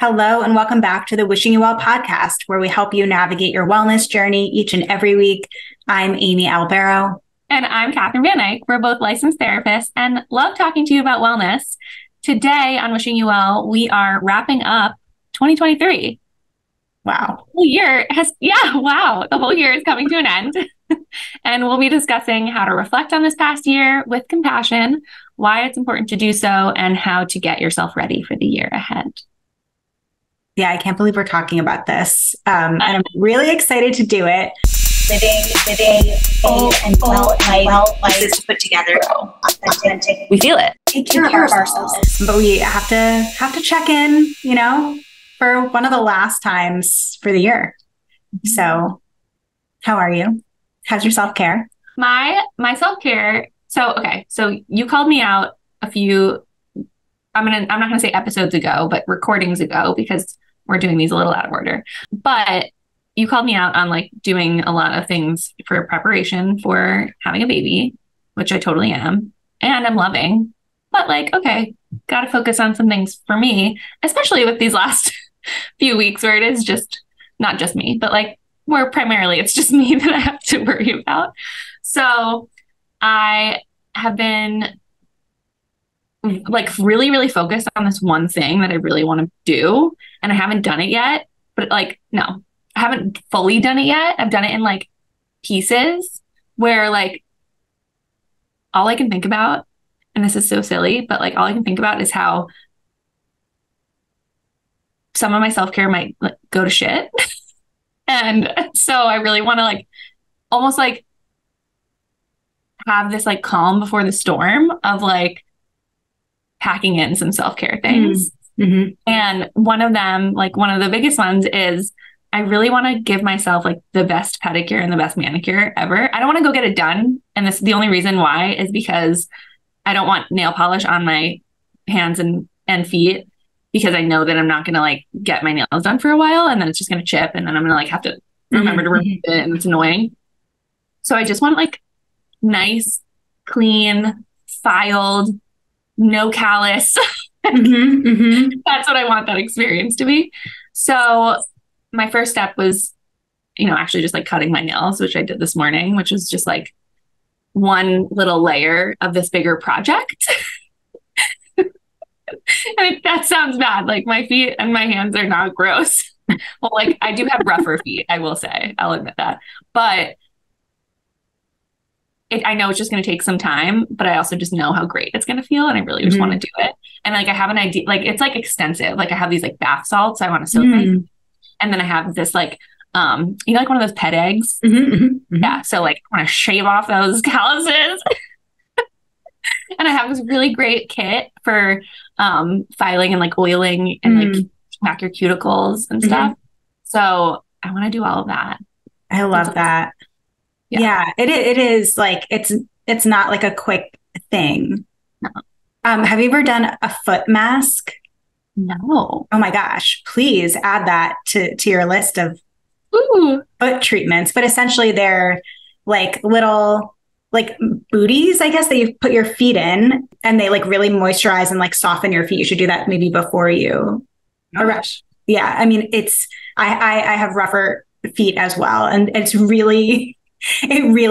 Hello, and welcome back to the Wishing You Well podcast, where we help you navigate your wellness journey each and every week. I'm Amy Albero. And I'm Catherine Van Eyck. We're both licensed therapists and love talking to you about wellness. Today on Wishing You Well, we are wrapping up 2023. Wow. The whole year the whole year is coming to an end. And we'll be discussing how to reflect on this past year with compassion, why it's important to do so, and how to get yourself ready for the year ahead. Yeah, I can't believe we're talking about this. And I'm really excited to do it. Living and well life is to put together. Authentic. We feel it. Take care of ourselves. But we have to check in, for one of the last times for the year. So how are you? How's your self-care? My self-care. So you called me out a few, I'm not going to say episodes ago, but recordings ago, because we're doing these a little out of order. But you called me out on doing a lot of things for preparation for having a baby, which I totally am. And I'm loving. But okay, got to focus on some things for me, especially with these last few weeks where it is just not just me, but more primarily it's just me that I have to worry about. So I have been really, really focused on this one thing that I really want to do. And I haven't done it yet, but no, I haven't fully done it yet. I've done it in pieces where all I can think about, and this is so silly, but all I can think about is how some of my self-care might go to shit. And so I really want to almost have this calm before the storm of packing in some self-care things. Mm-hmm. And one of them, one of the biggest ones is I really want to give myself the best pedicure and the best manicure ever. I don't want to go get it done. And the only reason why is because I don't want nail polish on my hands and feet, because I know that I'm not going to get my nails done for a while, and then it's just going to chip, and then I'm going to have to remember to remove it, and it's annoying. So I just want nice, clean, filed, no callus. That's what I want that experience to be. So my first step was, actually just cutting my nails, which I did this morning, which was just one little layer of this bigger project. And that sounds bad. My feet and my hands are not gross. Well, I do have rougher feet, I will say. I'll admit that. But I know it's just going to take some time, but I also just know how great it's going to feel. And I really just want to do it. And I have an idea, it's extensive. I have these bath salts I want to soak in. And then I have this one of those pet eggs. Yeah. So I want to shave off those calluses. And I have this really great kit for filing and oiling and back your cuticles and stuff. So I want to do all of that. I love that. Yeah, it is it's not a quick thing. No. Have you ever done a foot mask? No. Oh my gosh, please add that to your list of foot treatments. But essentially they're little booties, I guess, that you put your feet in, and they really moisturize and soften your feet. You should do that maybe before you. Gosh. Yeah, I mean, I have rougher feet as well, and it really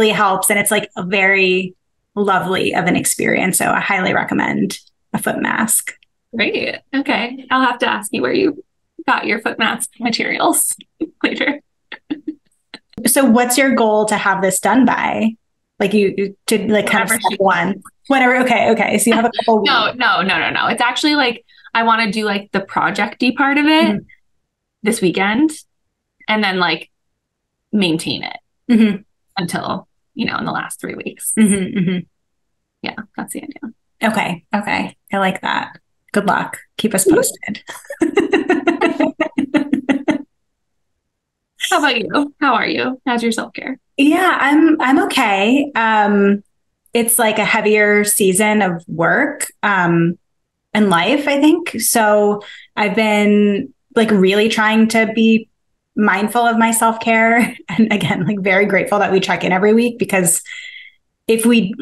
helps, and it's a very lovely of an experience. So I highly recommend a foot mask. Great. Okay, I'll have to ask you where you got your foot mask materials later. So what's your goal to have this done by? You to kind of step one, whatever. Okay. So you have a couple weeks. No. It's actually I want to do the project-y part of it this weekend, and then maintain it until, in the last 3 weeks. Yeah, that's the idea. Okay. I like that. Good luck. Keep us posted. How about you? How are you? How's your self-care? Yeah, I'm okay. It's a heavier season of work and life, I think. So I've been really trying to be mindful of my self-care. And again, very grateful that we check in every week, because if we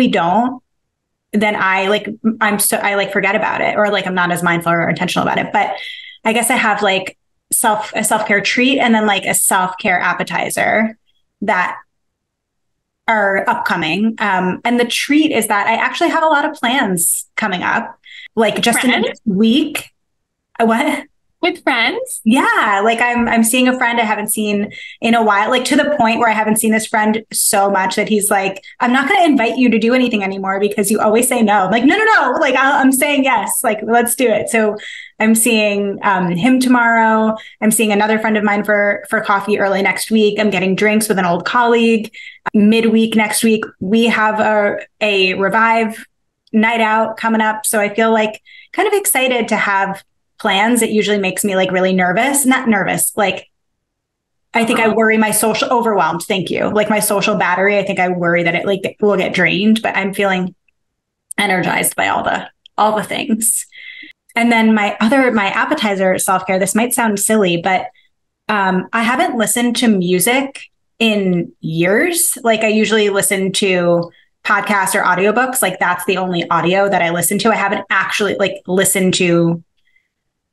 don't, then I forget about it, or I'm not as mindful or intentional about it. But I guess I have like a self-care treat and then like a self-care appetizer that are upcoming. And the treat is that I actually have a lot of plans coming up, like just in the next week. What? With friends? Yeah, like I'm seeing a friend I haven't seen in a while, like to the point where I haven't seen this friend so much that he's like, I'm not going to invite you to do anything anymore because you always say no. I'm like, no. Like I'm saying yes. Like let's do it. So I'm seeing him tomorrow. I'm seeing another friend of mine for coffee early next week. I'm getting drinks with an old colleague. Midweek next week we have a Revive night out coming up. So I feel like kind of excited to have plans. It usually makes me like really nervous, not nervous. Like I think I worry my social overwhelmed. Thank you. Like my social battery. I think I worry that it like will get drained, but I'm feeling energized by all the things. And then my appetizer self-care, this might sound silly, but I haven't listened to music in years. Like I usually listen to podcasts or audiobooks. Like that's the only audio that I listen to. I haven't actually like listened to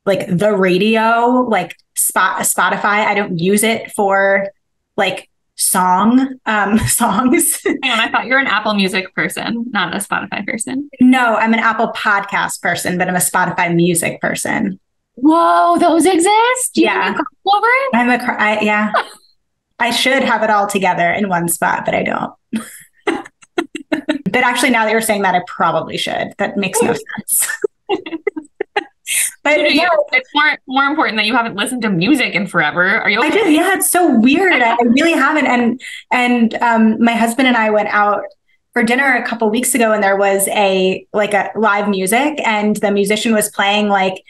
like the radio, like Spotify. I don't use it for like songs. Hang on, I thought you were an Apple Music person, not a Spotify person. No, I'm an Apple podcast person, but I'm a Spotify music person. Whoa, those exist? Yeah. Over it? Yeah. I should have it all together in one spot, but I don't. But actually, now that you're saying that, I probably should. That makes no sense. But yeah, it's more important that you haven't listened to music in forever. Are you okay? I did. Yeah, it's so weird. I really haven't. And my husband and I went out for dinner a couple of weeks ago, and there was a live music, and the musician was playing like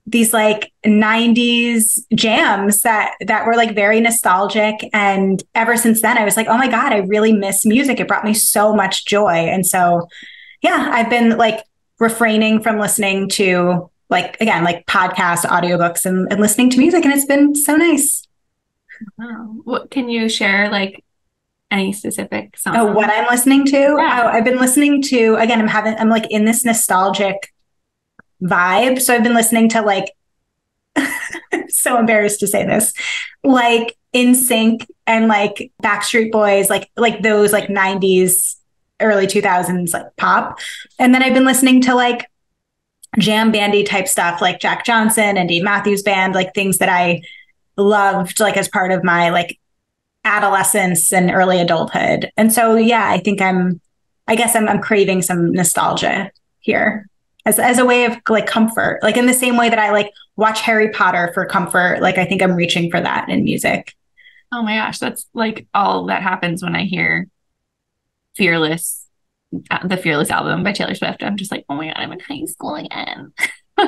these like 90s jams that were like very nostalgic. And ever since then, I was like, oh my God, I really miss music. It brought me so much joy. And so, yeah, I've been like refraining from listening to like, again, like podcasts, audiobooks and listening to music. And it's been so nice. Wow. What can you share like any specific song? Oh, what I'm listening to? Yeah. Oh, I've been listening to, again, I'm like in this nostalgic vibe. So I've been listening to like, I'm so embarrassed to say this, like NSYNC and like Backstreet Boys, like those like 90s, early 2000s, like pop. And then I've been listening to like jam bandy type stuff, like Jack Johnson and Dave Matthews Band, like things that I loved, like as part of my like adolescence and early adulthood. And so, yeah, I think I'm craving some nostalgia here as a way of like comfort, like in the same way that I like watch Harry Potter for comfort. Like, I think I'm reaching for that in music. Oh my gosh. That's like all that happens when I hear Fearless, the Fearless album by Taylor Swift. I'm just like, oh my God, I'm in high school again.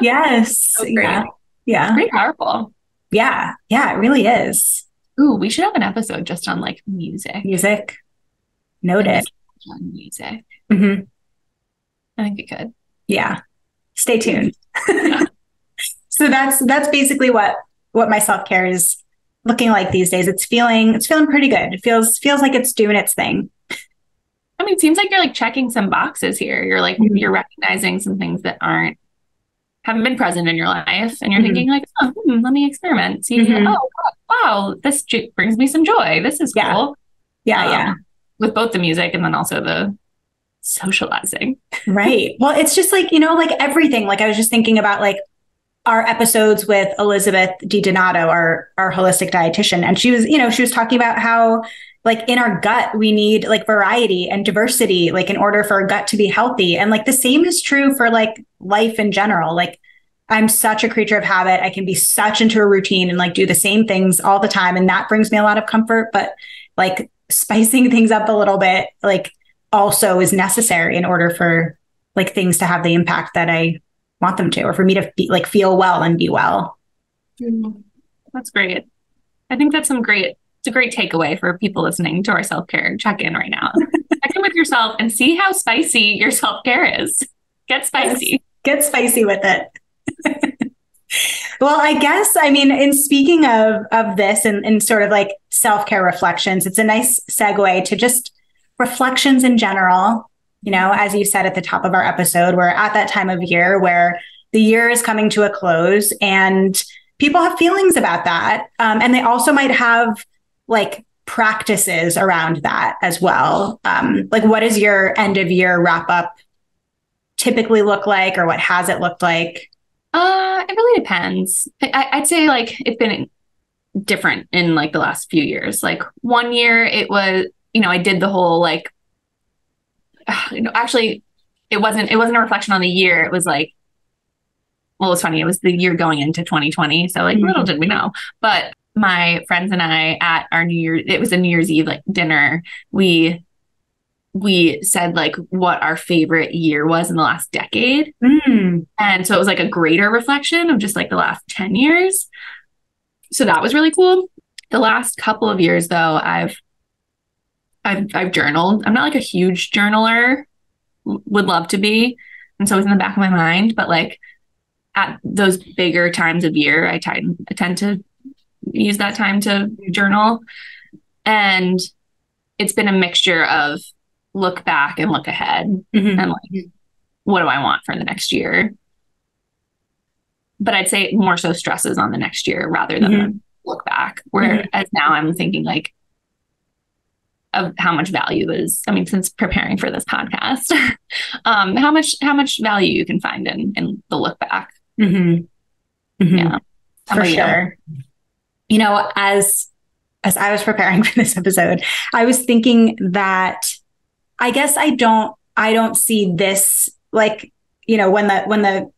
Yes. So great. Yeah. It's pretty powerful. Yeah. Yeah, it really is. Ooh, we should have an episode just on like music. Noted. On music. Mm-hmm. I think we could. Yeah. Stay tuned. Yeah. So that's basically what my self-care is looking like these days. It's feeling pretty good. It feels like it's doing its thing. I mean, it seems like you're like checking some boxes here. You're like, you're recognizing some things that haven't been present in your life. And you're thinking like, oh, let me experiment. See, oh, wow, this brings me some joy. This is cool. Yeah. With both the music and then also the socializing. Right. Well, it's just like, like everything. Like I was just thinking about like our episodes with Elizabeth DiDonato, our holistic dietitian. And she was talking about how like in our gut, we need like variety and diversity, like in order for our gut to be healthy. And like the same is true for like life in general. Like I'm such a creature of habit. I can be such into a routine and like do the same things all the time. And that brings me a lot of comfort, but like spicing things up a little bit, like also is necessary in order for like things to have the impact that I want them to, or for me to be, like feel well and be well. That's great. I think that's it's a great takeaway for people listening to our self-care check-in right now. Check in with yourself and see how spicy your self-care is. Get spicy. Yes, get spicy with it. Well, I guess, I mean, in speaking of this and sort of like self-care reflections, it's a nice segue to just reflections in general. As you said at the top of our episode, we're at that time of year where the year is coming to a close, and people have feelings about that. And they also might have like practices around that as well. Like what does your end of year wrap up typically look like, or what has it looked like? It really depends. I'd say like it's been different in like the last few years. Like one year it was, I did the whole like, actually it wasn't a reflection on the year. It was like, well, it's funny. It was the year going into 2020. So like little did we know, but my friends and I at our it was a New Year's Eve like dinner. We said like what our favorite year was in the last decade. And so it was like a greater reflection of just like the last 10 years. So that was really cool. The last couple of years though, I've journaled. I'm not like a huge journaler, would love to be. And so it was in the back of my mind, but like at those bigger times of year, I tend to use that time to journal. And it's been a mixture of look back and look ahead and like, what do I want for the next year? But I'd say more so stresses on the next year rather than the look back. Whereas now I'm thinking like of how much value is, since preparing for this podcast, how much value you can find in the look back. Yeah. For sure. As I was preparing for this episode, I was thinking that I guess I don't see this like, when the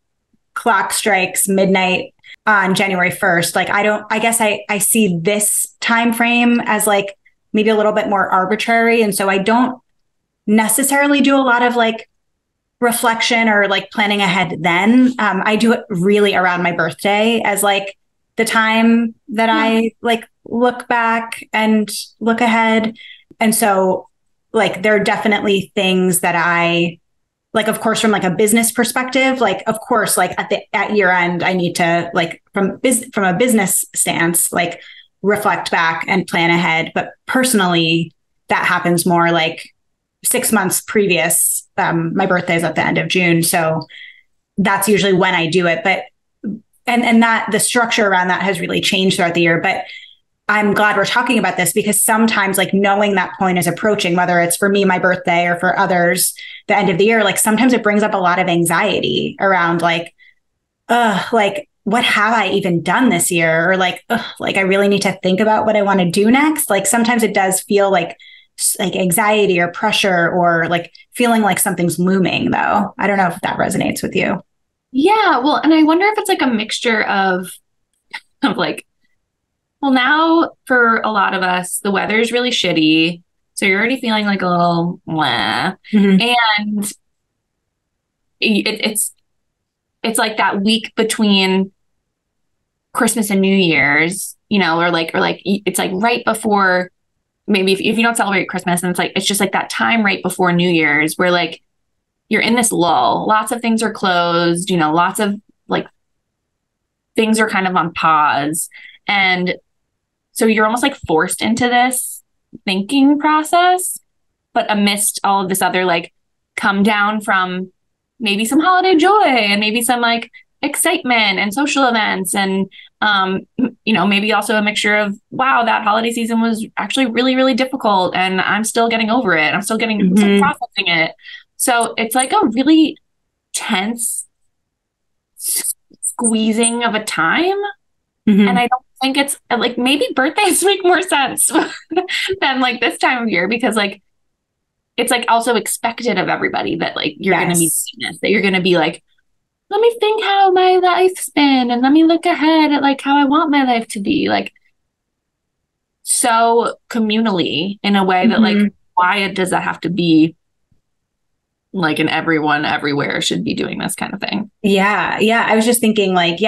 clock strikes midnight on January 1st, like I guess I see this time frame as like maybe a little bit more arbitrary. And so I don't necessarily do a lot of like reflection or like planning ahead then. I do it really around my birthday as like the time that I like look back and look ahead. And so like there are definitely things that I like, of course, from like a business perspective, like, of course, like at year end, I need to like from a business stance, like reflect back and plan ahead. But personally, that happens more like 6 months previous. My birthday is at the end of June. So that's usually when I do it. But, and that the structure around that has really changed throughout the year. But I'm glad we're talking about this because sometimes like knowing that point is approaching, whether it's for me, my birthday, or for others, the end of the year, like sometimes it brings up a lot of anxiety around like what have I even done this year? Or like I really need to think about what I want to do next. Like sometimes it does feel like anxiety or pressure or like feeling like something's looming though. I don't know if that resonates with you. Yeah. Well, and I wonder if it's like a mixture of like, well, now for a lot of us, the weather is really shitty. So you're already feeling like a little blah. And it's like that week between Christmas and New Year's, or like it's like right before, maybe if you don't celebrate Christmas, and it's just like that time right before New Year's where like you're in this lull. Lots of things are closed, lots of like things are kind of on pause. And so you're almost like forced into this thinking process, but amidst all of this other like come down from maybe some holiday joy and maybe some like excitement and social events and maybe also a mixture of wow, that holiday season was actually really, really difficult and I'm still getting over it. I'm still processing it. So it's like a really tense squeezing of a time. And I don't think it's like maybe birthdays make more sense than like this time of year because like it's like also expected of everybody that like you're going to be doing this, that you're going to be like, let me think how my life's been and let me look ahead at like how I want my life to be, like so communally in a way that like why does that have to be like an everyone everywhere should be doing this kind of thing? Yeah. I was just thinking like,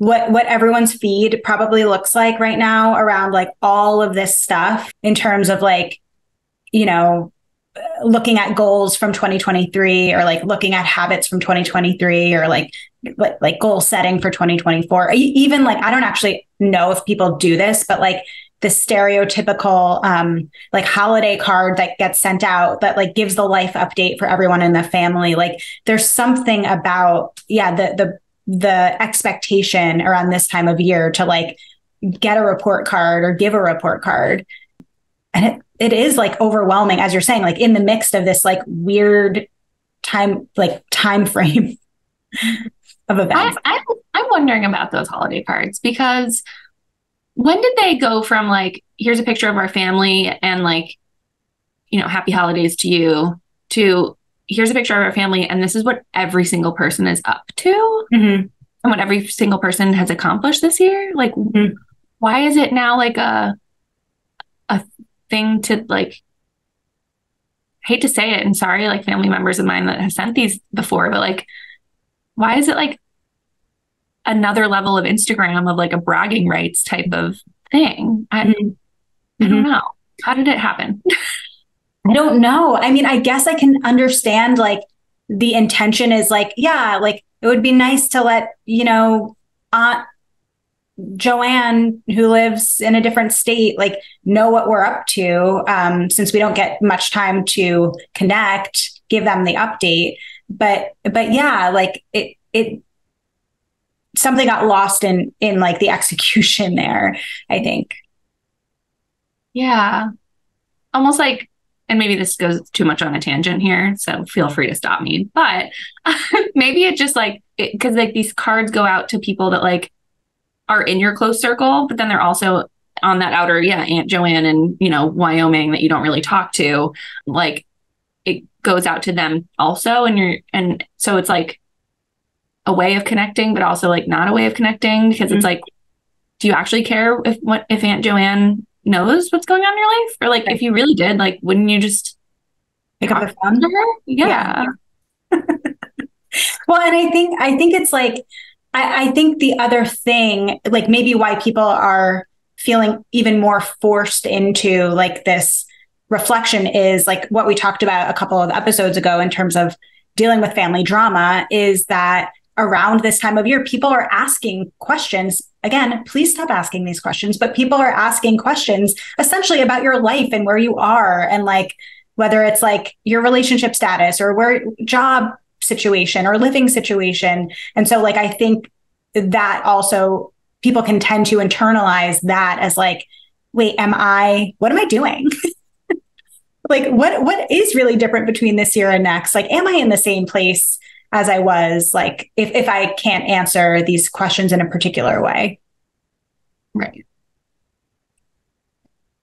what everyone's feed probably looks like right now around like all of this stuff in terms of like, looking at goals from 2023 or like looking at habits from 2023 or like goal setting for 2024. Even like, I don't actually know if people do this, but like the stereotypical like holiday card that gets sent out that like gives the life update for everyone in the family. Like there's something about, the the expectation around this time of year to like get a report card or give a report card. And it is like overwhelming, as you're saying, like in the midst of this like weird time frame of events. I'm wondering about those holiday cards, because when did they go from like, here's a picture of our family and like, happy holidays to you, to here's a picture of our family and this is what every single person is up to, and what every single person has accomplished this year? Like, why is it now like a thing to like, I hate to say it, and sorry, like family members of mine that have sent these before, but like, why is it like another level of Instagram of like a bragging rights type of thing? I don't know. How did it happen? I don't know. I mean, I guess I can understand like the intention is like, yeah, like it would be nice to let, Aunt Joanne, who lives in a different state, like know what we're up to, since we don't get much time to connect, give them the update. But yeah, like it something got lost in like the execution there, I think. Yeah. Almost like, and maybe this goes too much on a tangent here, so feel free to stop me, but maybe it just like, because like these cards go out to people that like are in your close circle, but then they're also on that outer, Aunt Joanne in, Wyoming that you don't really talk to. Like it goes out to them also. And so it's like a way of connecting, but also like not a way of connecting, because it's like, do you actually care if Aunt Joanne knows what's going on in your life? Or like, if you really did, like, wouldn't you just pick up the phone? Yeah. Well, and I think it's like, I think the other thing, like maybe why people are feeling even more forced into like this reflection is like what we talked about a couple of episodes ago in terms of dealing with family drama, is that around this time of year, people are asking questions. Again, please stop asking these questions, but people are asking questions essentially about your life and where you are, and like whether it's like your relationship status or where job situation or living situation. And so like, I think that also people can tend to internalize that as like, wait, what am I doing? Like, what is really different between this year and next? Like, am I in the same place as I was, like, if I can't answer these questions in a particular way? Right.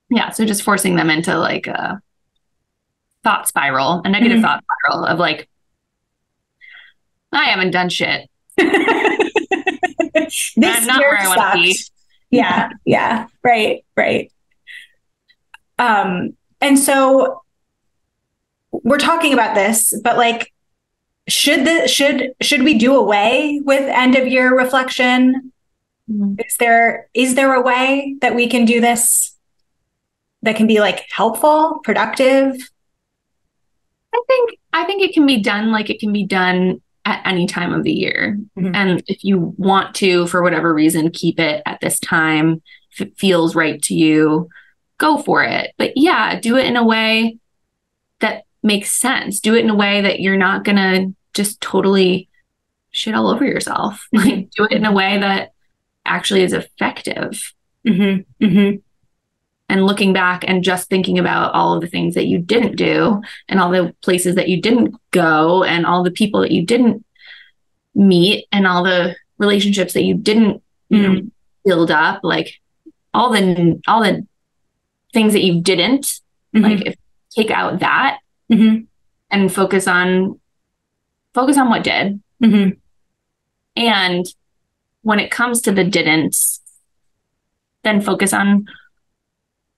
Yeah. So just forcing them into like a thought spiral, a negative thought spiral of like, I haven't done shit. This I'm not where I want to be. Yeah. Yeah. Right. And so we're talking about this, but like, should we do away with end of year reflection? Is there a way that we can do this that can be like helpful, productive? I think it can be done like it can be done at any time of the year. And if you want to, for whatever reason, keep it at this time, if it feels right to you, go for it. But yeah, do it in a way that makes sense. Do it in a way that you're not going to just totally shit all over yourself. Like, do it in a way that actually is effective. And looking back and just thinking about all of the things that you didn't do and all the places that you didn't go and all the people that you didn't meet and all the relationships that you didn't build up, like all the things that you didn't, like take out that and focus on what did. And when it comes to the didn't, then focus on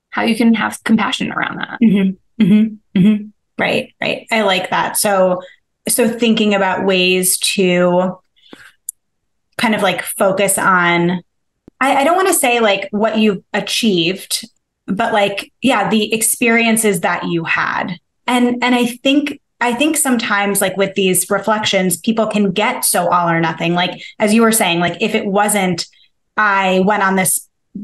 how you can have compassion around that. Right. I like that. So thinking about ways to kind of like focus on, I don't want to say like what you've achieved, but like, yeah, the experiences that you had. And I think sometimes like with these reflections, people can get so all or nothing. Like, as you were saying, like if it wasn't, I went on this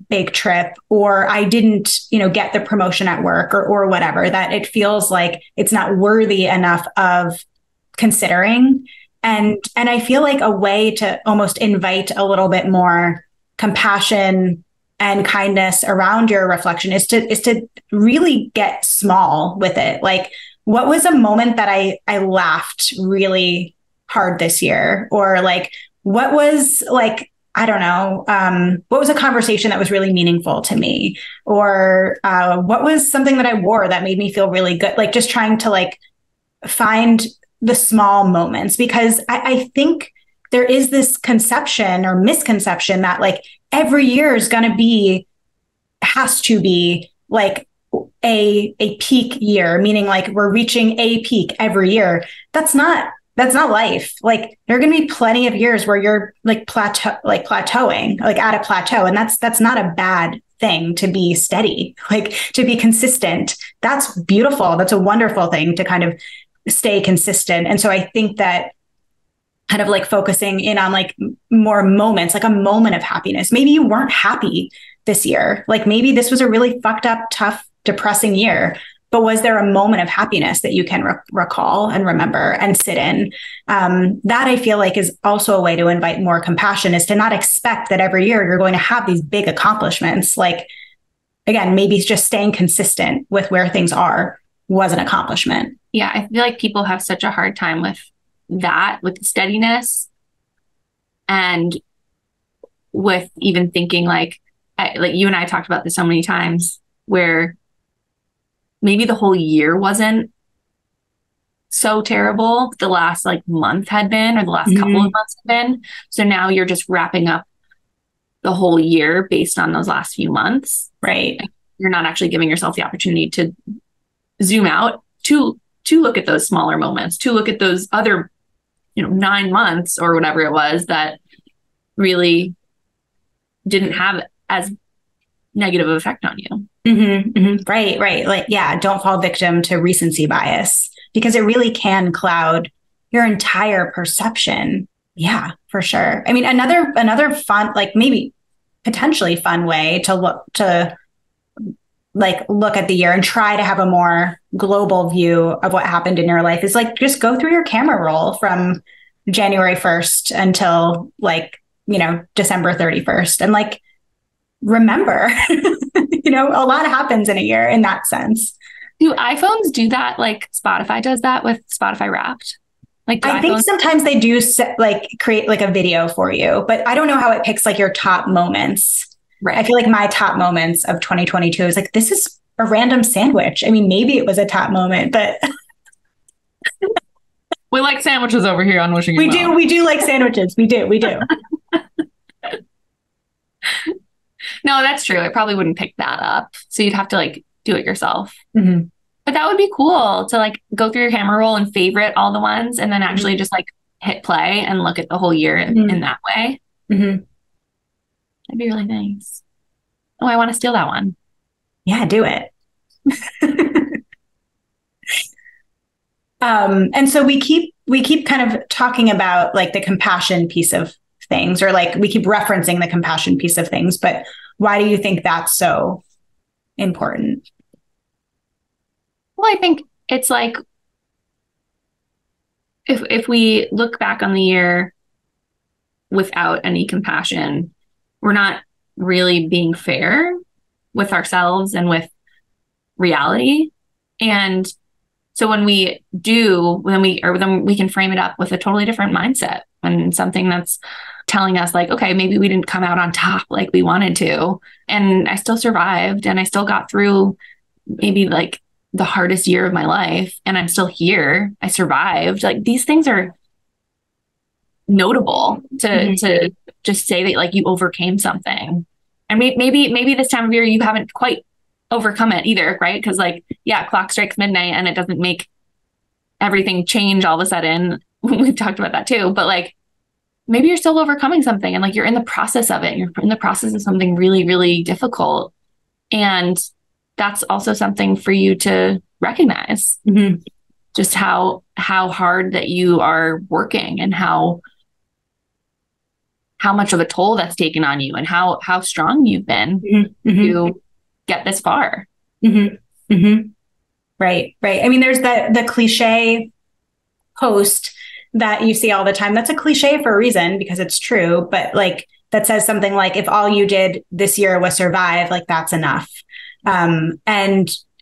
big trip, or I didn't, get the promotion at work or whatever, that it feels like it's not worthy enough of considering. And I feel like a way to almost invite a little bit more compassion and kindness around your reflection is to really get small with it. Like, what was a moment that I laughed really hard this year? Or like, what was like, I don't know, what was a conversation that was really meaningful to me? Or what was something that I wore that made me feel really good? Like, just trying to like find the small moments, because I think there is this conception or misconception that like every year is going to be, has to be like a peak year, meaning like we're reaching a peak every year. That's not life. Like, there are going to be plenty of years where you're like plateauing, like at a plateau. And that's not a bad thing, to be steady, like to be consistent. That's beautiful. That's a wonderful thing, to kind of stay consistent. And so I think that kind of like focusing in on like more moments, like a moment of happiness. Maybe you weren't happy this year. Like, maybe this was a really fucked up, tough, depressing year, but was there a moment of happiness that you can recall and remember and sit in? That I feel like is also a way to invite more compassion, is to not expect that every year you're going to have these big accomplishments. Like, again, maybe just staying consistent with where things are was an accomplishment. Yeah, I feel like people have such a hard time with that, with steadiness, and with even thinking like you and I talked about this so many times, where maybe the whole year wasn't so terrible. The last like month had been, or the last couple of months had been. So now you're just wrapping up the whole year based on those last few months. Right. You're not actually giving yourself the opportunity to zoom out, to look at those smaller moments, to look at those other, 9 months or whatever it was that really didn't have as negative of effect on you. Right. Like, yeah, don't fall victim to recency bias, because it really can cloud your entire perception. Yeah, for sure. I mean, another fun, like maybe potentially fun way to look at the year and try to have a more global view of what happened in your life is like, just go through your camera roll from January 1st until like, December 31st, and like, remember, a lot happens in a year in that sense. Do iPhones do that? Like Spotify does that with Spotify Wrapped? Like, I think sometimes they do like create like a video for you, but I don't know how it picks like your top moments. Right. I feel like my top moments of 2022 is like, this is a random sandwich. I mean, maybe it was a top moment, but we like sandwiches over here on Wishing You Well. We do like sandwiches. We do. No, that's true. It probably wouldn't pick that up. So you'd have to like do it yourself. Mm-hmm. But that would be cool to like go through your camera roll and favorite all the ones, and then actually just like hit play and look at the whole year in that way. That'd be really nice. Oh, I want to steal that one. Yeah, do it. And so we keep kind of talking about like the compassion piece of things, or like we keep referencing the compassion piece of things, but why do you think that's so important? Well, I think it's like, if we look back on the year without any compassion, we're not really being fair with ourselves and with reality. And so when we can frame it up with a totally different mindset, and something that's telling us like, okay, maybe we didn't come out on top like we wanted to, and I still survived, and I still got through maybe like the hardest year of my life, and I'm still here. I survived. Like, these things are notable to just say that like you overcame something. And maybe this time of year you haven't quite overcome it either, right? Because like, yeah, clock strikes midnight and it doesn't make everything change all of a sudden. We've talked about that too, but like, maybe you're still overcoming something, and like you're in the process of it. You're in the process of something really, really difficult. And that's also something for you to recognize, just how hard that you are working, and how much of a toll that's taken on you, and how strong you've been to get this far. Right. I mean, there's the cliche post that you see all the time. That's a cliche for a reason because it's true, but like that says something like if all you did this year was survive, like that's enough. And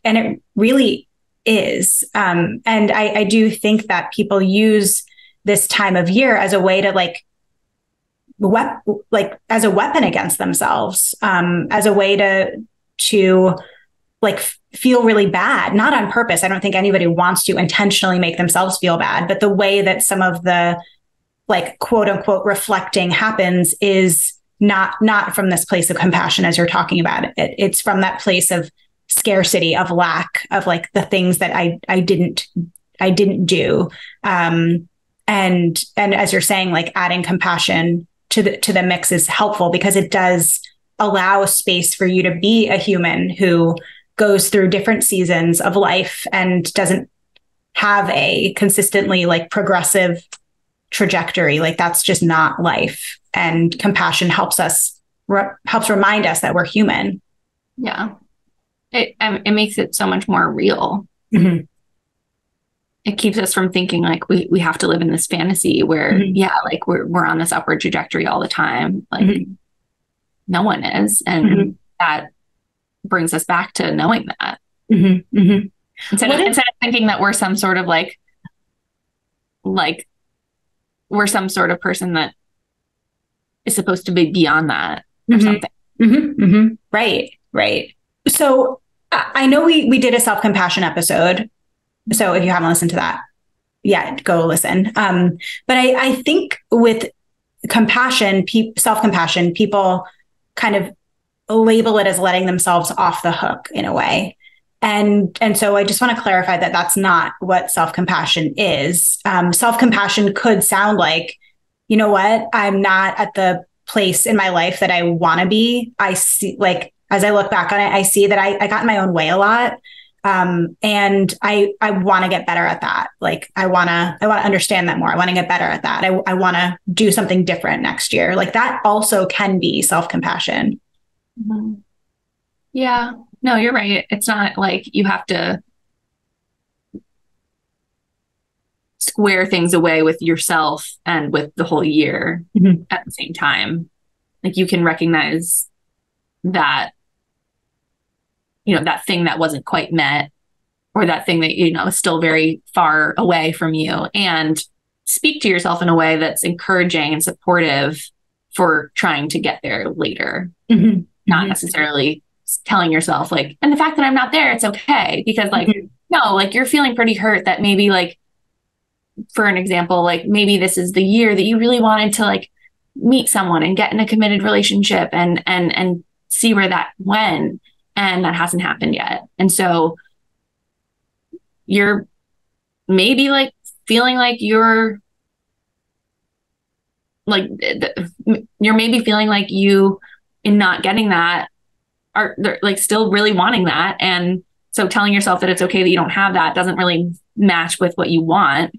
it really is. And I do think that people use this time of year as a way to like as a weapon against themselves, as a way to like feel really bad, not on purpose. I don't think anybody wants to intentionally make themselves feel bad, but the way that some of the like quote unquote reflecting happens is not from this place of compassion as you're talking about it. It's from that place of scarcity, of lack, of like the things that I didn't do. And as you're saying, like adding compassion to the mix is helpful because it does allow space for you to be a human who goes through different seasons of life and doesn't have a consistently like progressive trajectory. Like that's just not life. And compassion helps remind us that we're human. Yeah. It makes it so much more real. Mm-hmm. It keeps us from thinking like we have to live in this fantasy where, yeah, like we're on this upward trajectory all the time. Like no one is. And that brings us back to knowing that. Instead of thinking that we're some sort of like we're some sort of person that is supposed to be beyond that or something. Right. So I know we did a self-compassion episode. So if you haven't listened to that, yeah, go listen. But I think with compassion, self-compassion, people kind of label it as letting themselves off the hook in a way. And so I just want to clarify that that's not what self-compassion is. Self-compassion could sound like, you know what, I'm not at the place in my life that I want to be. I see, like, as I look back on it, I see that I got in my own way a lot. And I want to get better at that. Like, I want to understand that more. I want to get better at that. I want to do something different next year. Like that also can be self-compassion. Yeah, no, you're right. It's not like you have to square things away with yourself and with the whole year at the same time. Like you can recognize that, you know, that thing that wasn't quite met or that thing that, you know, is still very far away from you and speak to yourself in a way that's encouraging and supportive for trying to get there later. Not necessarily telling yourself like, and the fact that I'm not there, it's okay. Because like, no, like you're feeling pretty hurt that maybe like, for an example, like maybe this is the year that you really wanted to like meet someone and get in a committed relationship and see where that went. And that hasn't happened yet. And so you're maybe like feeling like you're maybe feeling like you in not getting that are like still really wanting that. And so telling yourself that it's okay that you don't have that doesn't really match with what you want.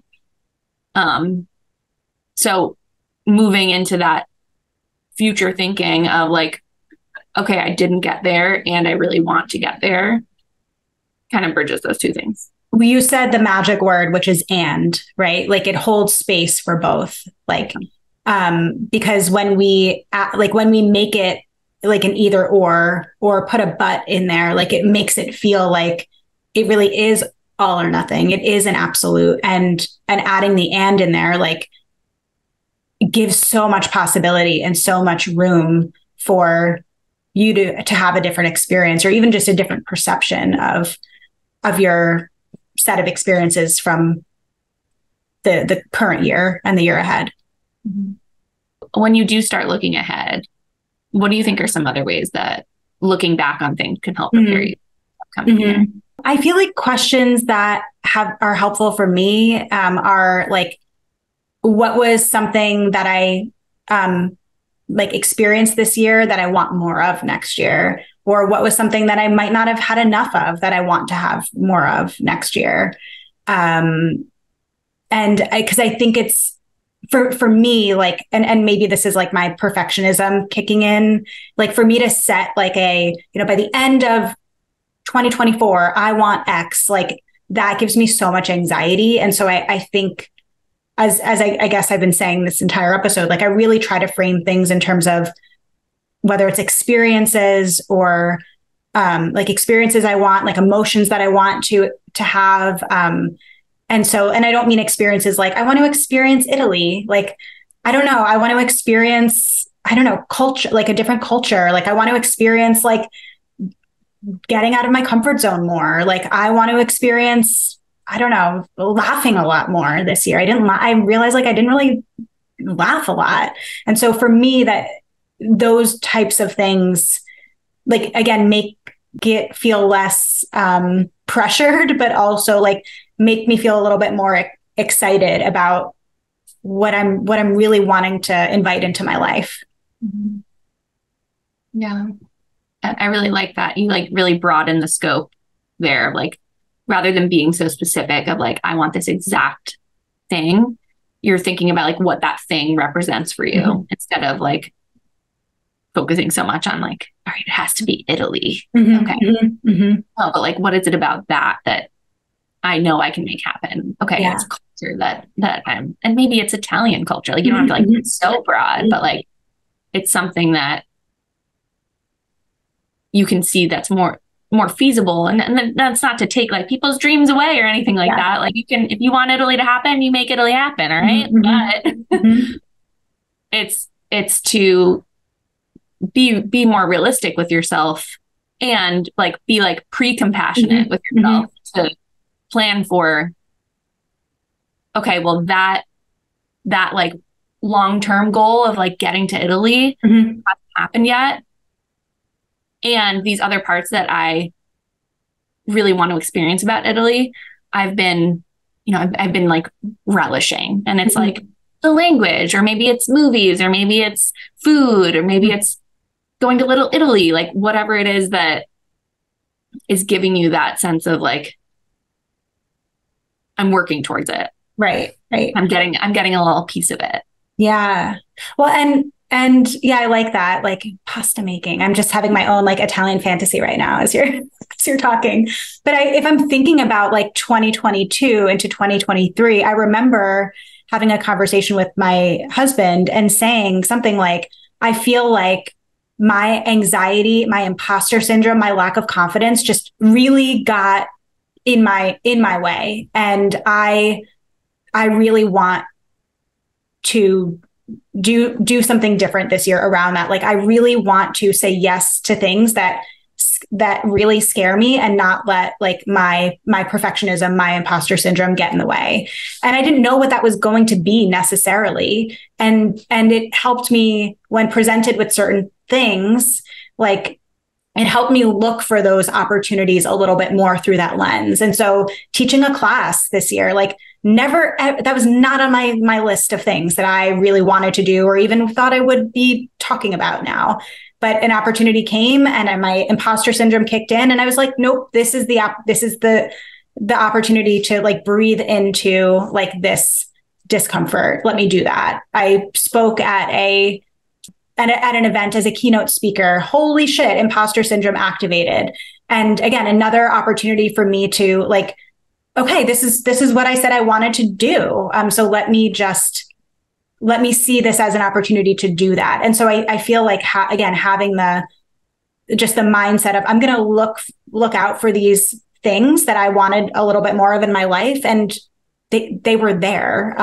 So moving into that future thinking of like, okay, I didn't get there and I really want to get there kind of bridges those two things. You said the magic word, which is and, right? Like it holds space for both. Like, because when we make it like an either or put a but in there, like it makes it feel like it really is all or nothing. It is an absolute, and adding the and in there, like gives so much possibility and so much room for you to have a different experience or even just a different perception of your set of experiences from the current year and the year ahead. When you do start looking ahead, what do you think are some other ways that looking back on things can help prepare you for upcoming year? I feel like questions that are helpful for me are like, what was something that I like experienced this year that I want more of next year? Or what was something that I might not have had enough of that I want to have more of next year? And because I think it's for me, like, and maybe this is like my perfectionism kicking in, like for me to set like by the end of 2024, I want X, like that gives me so much anxiety. And so I think as I guess I've been saying this entire episode, like I really try to frame things in terms of whether it's experiences or like experiences I want, like emotions that I want to have. And I don't mean experiences like I want to experience Italy. Like, I don't know. I want to experience, I don't know, culture, like a different culture. Like I want to experience like getting out of my comfort zone more. Like I want to experience, I don't know, laughing a lot more this year. I realized like I didn't really laugh a lot. And so for me, that those types of things, like, again, make it feel less pressured, but also like make me feel a little bit more excited about what I'm really wanting to invite into my life. Mm-hmm. Yeah. I really like that. You like really broaden the scope there, like rather than being so specific of like, I want this exact thing, you're thinking about like what that thing represents for you mm-hmm. instead of like focusing so much on like, all right, it has to be Italy. Mm-hmm. Okay. Mm-hmm. Oh, but like, what is it about that I know I can make happen? Okay. Yeah. It's a culture that I'm, and maybe it's Italian culture. Like you don't have to like, it's so broad, but like, it's something that you can see that's more feasible. And that's not to take like people's dreams away or anything like that. Like you can, if you want Italy to happen, you make Italy happen. All right. Mm-hmm. But it's to be more realistic with yourself and like be like pre-compassionate with yourself to plan for, okay, well that like long-term goal of like getting to Italy hasn't happened yet. And these other parts that I really want to experience about Italy, I've been like relishing. And it's like the language, or maybe it's movies, or maybe it's food, or maybe it's going to Little Italy, like whatever it is that is giving you that sense of like, I'm working towards it. Right. I'm getting a little piece of it. Yeah. Well, and yeah, I like that, like pasta making. I'm just having my own like Italian fantasy right now as you're talking. But if I'm thinking about like 2022 into 2023, I remember having a conversation with my husband and saying something like, I feel like my anxiety, my imposter syndrome, my lack of confidence just really got in my way. And I really want to do something different this year around that. Like, I really want to say yes to things that really scare me and not let like my perfectionism, my imposter syndrome get in the way. And I didn't know what that was going to be necessarily. And it helped me when presented with certain things, like it helped me look for those opportunities a little bit more through that lens. And so teaching a class this year, like that was not on my list of things that I really wanted to do or even thought I would be talking about now. But an opportunity came and my imposter syndrome kicked in and I was like, nope, this is the opportunity to like breathe into like this discomfort. Let me do that. I spoke at an event as a keynote speaker. Holy shit, imposter syndrome activated. And again, another opportunity for me to like, okay, this is what I said I wanted to do. So let me see this as an opportunity to do that. And so I feel like, again, having the mindset of I'm going to look out for these things that I wanted a little bit more of in my life. And they were there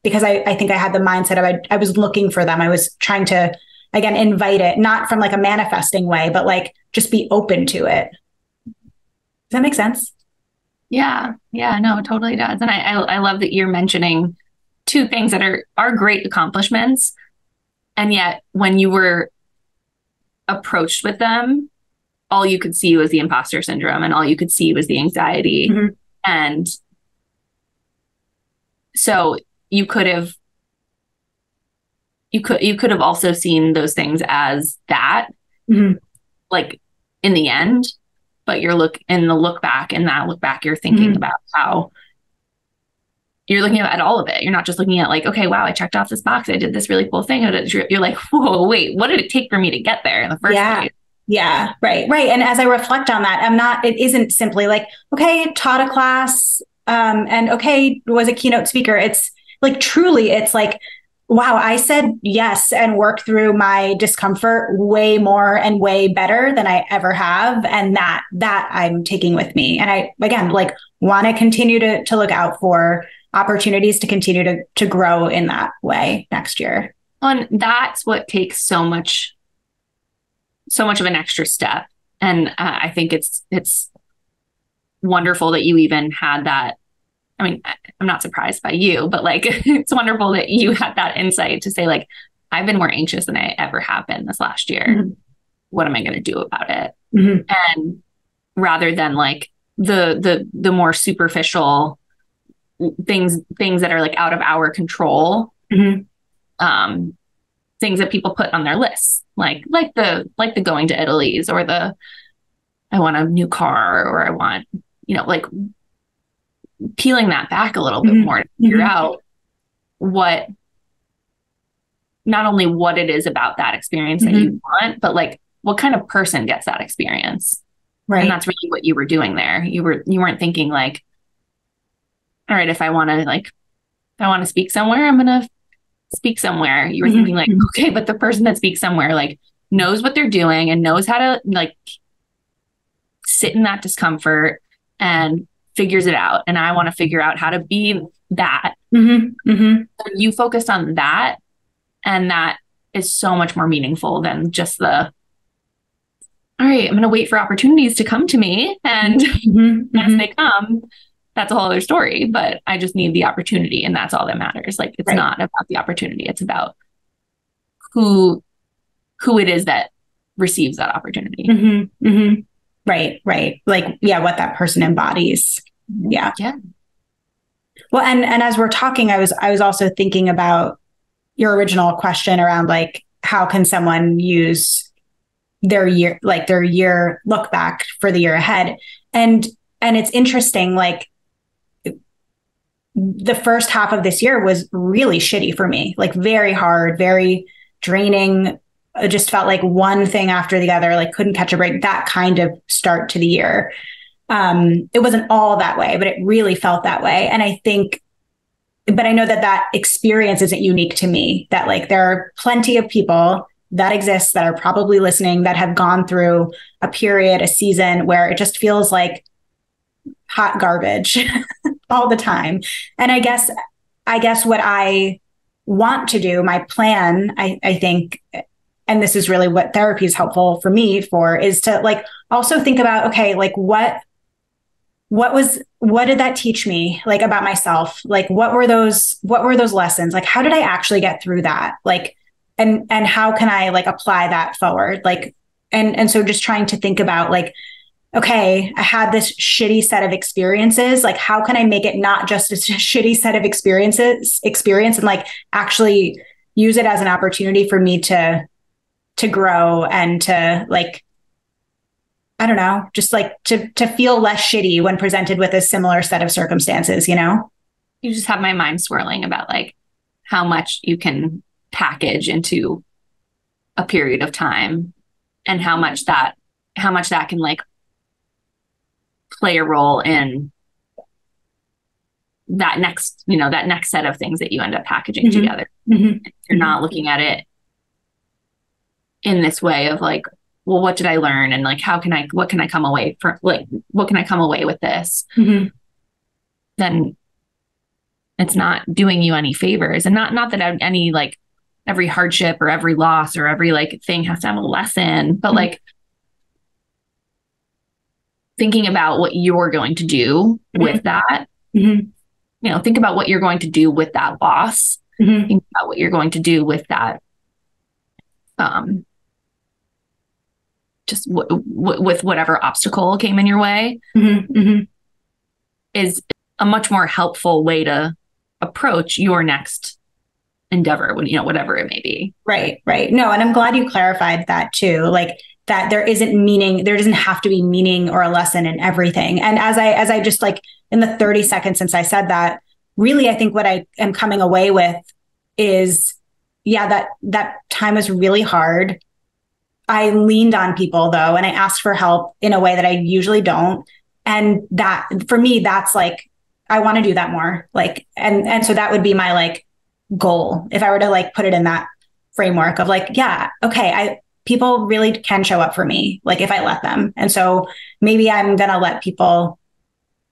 because I think I had the mindset of I was looking for them. I was trying to, again, invite it, not from like a manifesting way, but like just be open to it. Does that make sense? Yeah. Yeah, no, it totally does. And I love that you're mentioning two things that are great accomplishments. And yet when you were approached with them, all you could see was the imposter syndrome and all you could see was the anxiety. Mm-hmm. And so you could have also seen those things as that, mm-hmm. like in the end, but you're look back, you're thinking mm-hmm. about how you're looking at all of it. You're not just looking at like, okay, wow, I checked off this box. I did this really cool thing. You're like, whoa, wait, what did it take for me to get there in the first place? Yeah. Right. And as I reflect on that, it isn't simply like, okay, taught a class, and okay, was a keynote speaker. like truly, it's like, wow, I said yes and worked through my discomfort way more and way better than I ever have. And that I'm taking with me. And I, again, like want to continue to look out for opportunities to continue to grow in that way next year. And that's what takes so much of an extra step. And I think it's wonderful that you even had that. I mean, I'm not surprised by you, but like, it's wonderful that you had that insight to say, like, I've been more anxious than I ever have been this last year. Mm-hmm. What am I going to do about it? Mm-hmm. And rather than like the more superficial things that are like out of our control, mm-hmm. Things that people put on their lists, like the going to Italy's, or the, I want a new car, or I want, like peeling that back a little bit mm-hmm. more to figure mm-hmm. out not only what it is about that experience mm-hmm. that you want, but like what kind of person gets that experience. Right. And that's really what you were doing there. You weren't thinking like, all right, if I want to speak somewhere, I'm going to speak somewhere. You were mm-hmm. thinking like, okay, but the person that speaks somewhere like knows what they're doing and knows how to like sit in that discomfort and figures it out. And I want to figure out how to be that. Mm-hmm. Mm-hmm. So you focused on that. And that is so much more meaningful than just all right, I'm going to wait for opportunities to come to me. And mm-hmm. as they come, that's a whole other story, but I just need the opportunity. And that's all that matters. Like, it's right. not about the opportunity. It's about who it is that receives that opportunity. Mm-hmm. Mm-hmm. Right. Right. Like, yeah, what that person embodies. Yeah. Yeah. Well, and as we're talking, I was also thinking about your original question around like, how can someone use their year look back for the year ahead? And it's interesting, like the first half of this year was really shitty for me, like very hard, very draining. It just felt like one thing after the other, like couldn't catch a break, that kind of start to the year. It wasn't all that way, but it really felt that way. And I think, but I know that experience isn't unique to me, that like there are plenty of people that exist that are probably listening that have gone through a period, a season where it just feels like hot garbage all the time. And I guess what I want to do, my plan, I think, and this is really what therapy is helpful for me for, is to like also think about, okay, like what did that teach me, like about myself? Like, what were those lessons? Like, how did I actually get through that? Like, and how can I like apply that forward? Like, and so just trying to think about like, okay, I had this shitty set of experiences. Like, how can I make it not just a shitty set of experience and like actually use it as an opportunity for me to grow and to like, I don't know, just like to feel less shitty when presented with a similar set of circumstances, You just have my mind swirling about like how much you can package into a period of time and how much that can like play a role in that next set of things that you end up packaging mm-hmm. together. Mm-hmm. You're not looking at it in this way of like, well, what did I learn? And like, what can I come away with this? Mm-hmm. Then it's not doing you any favors. And not that any, like every hardship or every loss or every like thing has to have a lesson, but mm-hmm. like thinking about what you're going to do mm-hmm. with that, mm-hmm. Think about what you're going to do with that loss. Mm-hmm. Think about what you're going to do with that, just with whatever obstacle came in your way mm-hmm, mm-hmm. is a much more helpful way to approach your next endeavor, whatever it may be. Right. No, and I'm glad you clarified that too. Like that there doesn't have to be meaning or a lesson in everything. And as I just like in the 30 seconds since I said that, really, I think what I am coming away with is, yeah, that time was really hard. I leaned on people though, and I asked for help in a way that I usually don't. And that for me, that's like, I want to do that more. Like, and so that would be my like goal if I were to like put it in that framework of like, yeah, okay, people really can show up for me, like if I let them. And so maybe I'm going to let people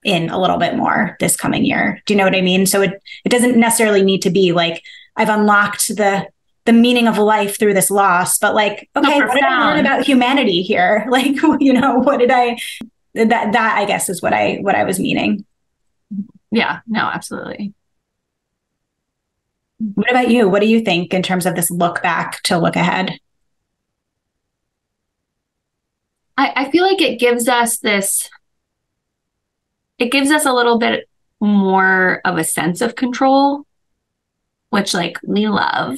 in a little bit more this coming year. Do you know what I mean? So it doesn't necessarily need to be like I've unlocked the meaning of life through this loss, but like, okay, what did I learn about humanity here? Like, you know, what did I that I guess is what I was meaning. Yeah, no, absolutely. What about you? What do you think in terms of this look back to look ahead? I feel like it gives us a little bit more of a sense of control, which like we love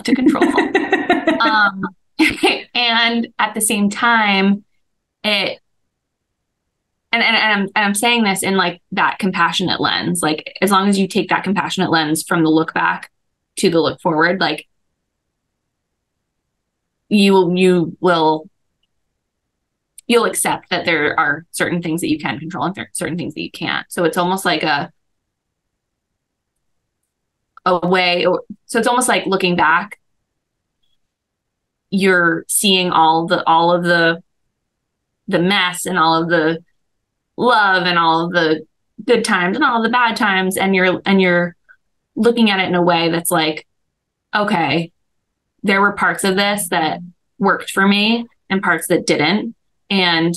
to control. um, and at the same time, and I'm saying this in like that compassionate lens, like as long as you take that compassionate lens from the look back to the look forward, like you'll accept that there are certain things that you can control and certain things that you can't. So it's almost like a way. So it's almost like looking back, you're seeing all of the mess and all of the love and all of the good times and all of the bad times, and you're looking at it in a way that's like, okay, there were parts of this that worked for me and parts that didn't. And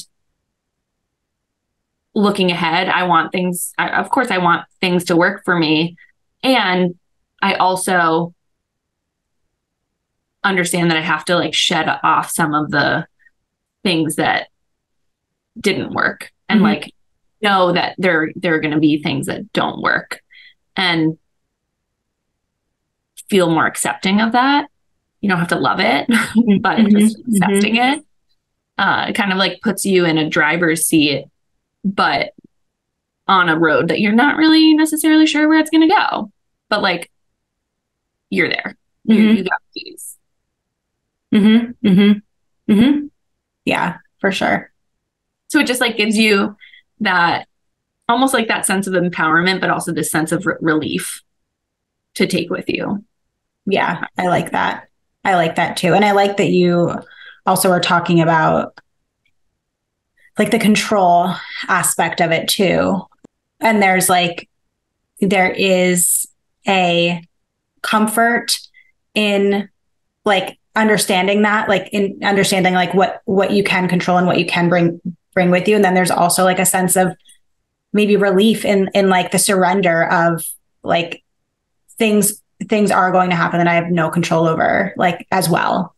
looking ahead, of course I want things to work for me. And I also understand that I have to like shed off some of the things that didn't work and like know that there are going to be things that don't work and feel more accepting of that. You don't have to love it, but just accepting it kind of like puts you in a driver's seat, but on a road that you're not really necessarily sure where it's going to go. But like, you're there. You got these. Yeah, for sure. So it just like gives you that almost like that sense of empowerment, but also this sense of relief to take with you. Yeah, I like that. I like that too. And I like that you also are talking about like the control aspect of it too. And there is a comfort in like understanding that, like in understanding like what you can control and what you can bring with you. And then there's also like a sense of maybe relief in like the surrender of like things are going to happen that I have no control over, like as well.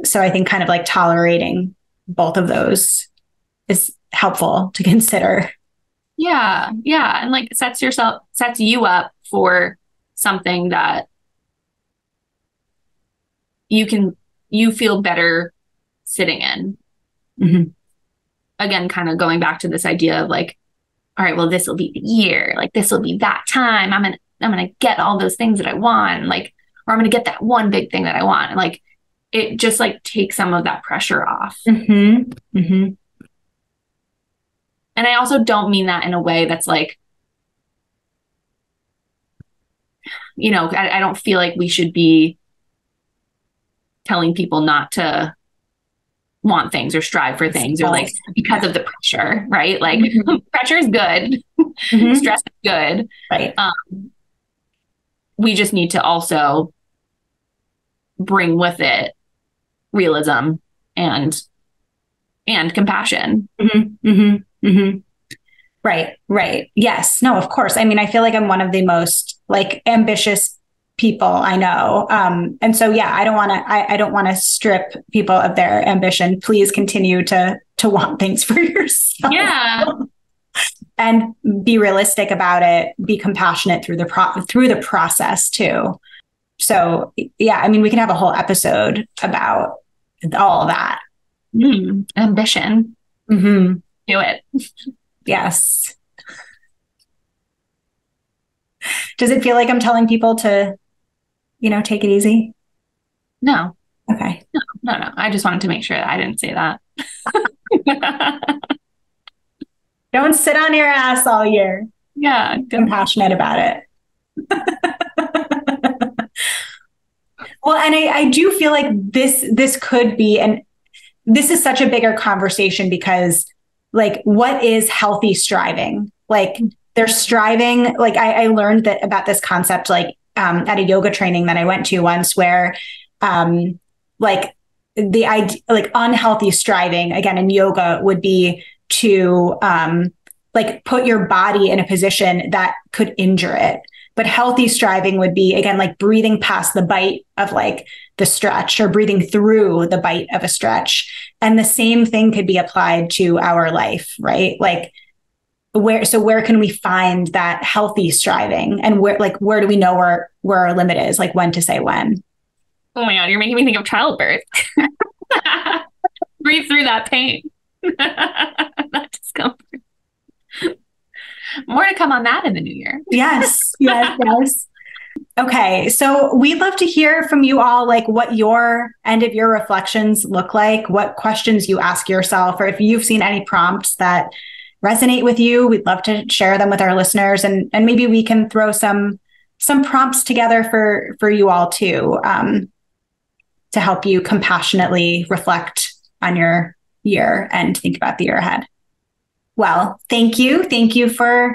So I think kind of like tolerating both of those is helpful to consider. Yeah. Yeah. And like sets you up for something that you feel better sitting in. Again, kind of going back to this idea of like, all right, well, this will be the year, like this will be that time. I'm going to get all those things that I want, like, or I'm going to get that one big thing that I want. And like, it just like takes some of that pressure off. And I also don't mean that in a way that's like, you know, I don't feel like we should be telling people not to want things or strive for things or like because of the pressure, right? Like pressure is good. Stress is good. Right. We just need to also bring with it realism and compassion. Right. Yes. No, of course. I mean, I feel like I'm one of the most like ambitious people I know. And so, yeah, I don't want to strip people of their ambition. Please continue to want things for yourself. Yeah. And be realistic about it, be compassionate through the process too. So, yeah, I mean, we can have a whole episode about all of that. Ambition. Do it. Yes. Does it feel like I'm telling people to, you know, take it easy? No. Okay. No. I just wanted to make sure that I didn't say that. Don't sit on your ass all year. Yeah. Compassionate about it. Well, and I do feel like this could be, and this is such a bigger conversation because like, what is healthy striving? Like there's striving, like I learned that about this concept, like at a yoga training that I went to once where like the idea, like unhealthy striving again in yoga would be to like put your body in a position that could injure it. But healthy striving would be, again, like breathing past the bite of like the stretch or breathing through the bite of a stretch. And the same thing could be applied to our life, right? Like where can we find that healthy striving, and where do we know where our limit is? Like when to say when. Oh my God, you're making me think of childbirth. Breathe through that pain. That discomfort. More to come on that in the new year. Yes, yes, yes. Okay, so we'd love to hear from you all, like what your end of year reflections look like, what questions you ask yourself, or if you've seen any prompts that resonate with you, we'd love to share them with our listeners, and maybe we can throw some prompts together for you all too, to help you compassionately reflect on your year and think about the year ahead. Well, thank you for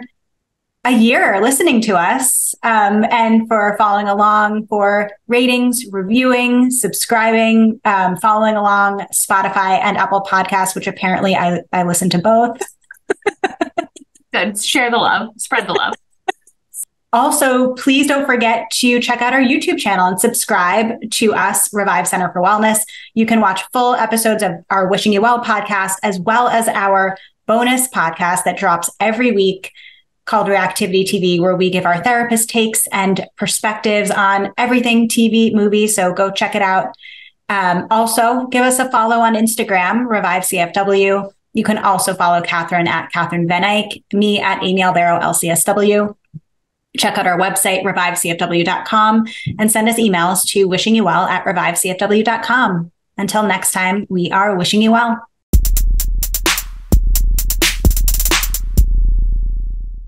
a year listening to us, and for following along, for ratings, reviewing, subscribing, following along Spotify and Apple Podcasts, which apparently I listen to both. Good. Share the love. Spread the love. Also, please don't forget to check out our YouTube channel and subscribe to us, Revive Center for Wellness. You can watch full episodes of our Wishing You Well podcast, as well as our bonus podcast that drops every week called Reactivity TV, where we give our therapist takes and perspectives on everything TV, movie. So go check it out. Also, give us a follow on Instagram, Revive CFW. You can also follow Catherine at Catherine Van Eyck, me at Amy Albero, LCSW. Check out our website, revivecfw.com, and send us emails to wishingyouvell@revivecfw.com. Until next time, we are wishing you well.